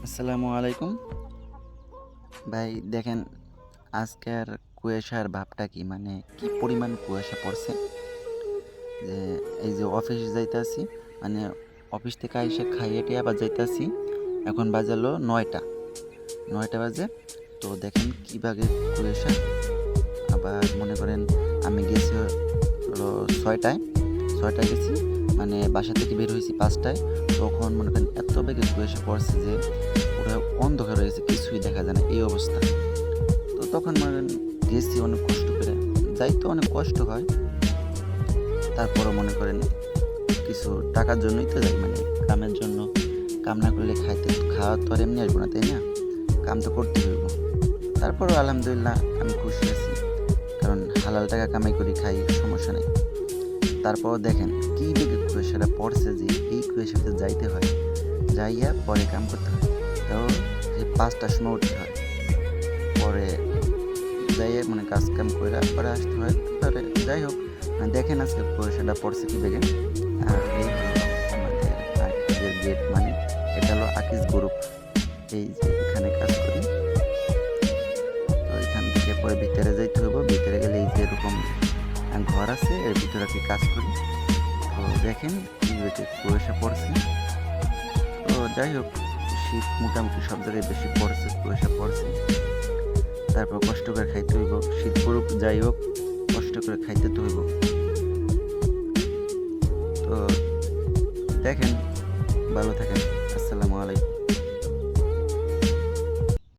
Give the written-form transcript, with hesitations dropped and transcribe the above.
আসসালামু আলাইকুম ভাই। দেখেন আজকের কুয়াশার ভাবটা কি, মানে কি পরিমাণ কুয়াশা পড়ছে। যে এই যে অফিসে যাইতাছি, মানে অফিস থেকে আইসা খাইয়ে টিয়ে আবার যাইতাছি। এখন বাজালো 9টা বাজে। তো দেখেন কীভাবে কুয়াশা। আবার মনে করেন আমি গেছি হলো 6টায় গেছি, মানে বাসা থেকে বের হয়েছি 5টায়। তখন মনে করেন এত বেগে কুয়াশা পড়ছে যে পুরো অন্ধকার হয়ে গেছে, কিছুই দেখা যায় না, এই অবস্থা। তো তখন মনে করেন গেছি অনেক কষ্ট করে, যাইতে অনেক কষ্ট হয়। তারপরও মনে করেন কিছু টাকার জন্যই তো যাই, মানে কামের জন্য। কাম না করলে খাওয়া তো আর এমনি আসবো না, তাই না? কাম তো করতেই হইব। তারপরও আলহামদুলিল্লাহ আমি খুশি আছি, কারণ হালাল টাকা কামাই করি, খাই, সমস্যা নেই। তারপরও দেখেন কী বেগে কুয়াশাটা পড়ছে যে এই কুয়াশাতে যাইতে হয়, যাইয়া পরে কাম করতে হয়। তাও সেই 5টার সময় উঠতে হয়, পরে যাইয়ে মানে কাজ কাম করে পরে আসতে হয়। পরে যাই হোক, দেখেন আজকে কুয়াশাটা পড়ছে কি বেগে। আর এই হলো আমাদের আকিজের গেট, মানে এটা হলো আকিজ গ্রুপ। এই যে এখানে কাজ করি। তো এখান থেকে পরে ভিতরে যাইতে হইব। ভিতরে গেলে এই যে এরকম ঘর আছে, এর ভিতরে কি কাজ করি। তো দেখেন কি বেগে কুয়াশা পড়ছে। তো যাই হোক, শীত মোটামুটি সব জায়গায় বেশি পড়ছে, কুয়াশা পড়ছে। তারপর কষ্ট করে খাইতে হইব, শীত পড়ুক যাই হোক, কষ্ট করে খাইতে তো হইব। তো দেখেন, ভালো থাকেন। আসসালামু আলাইকুম।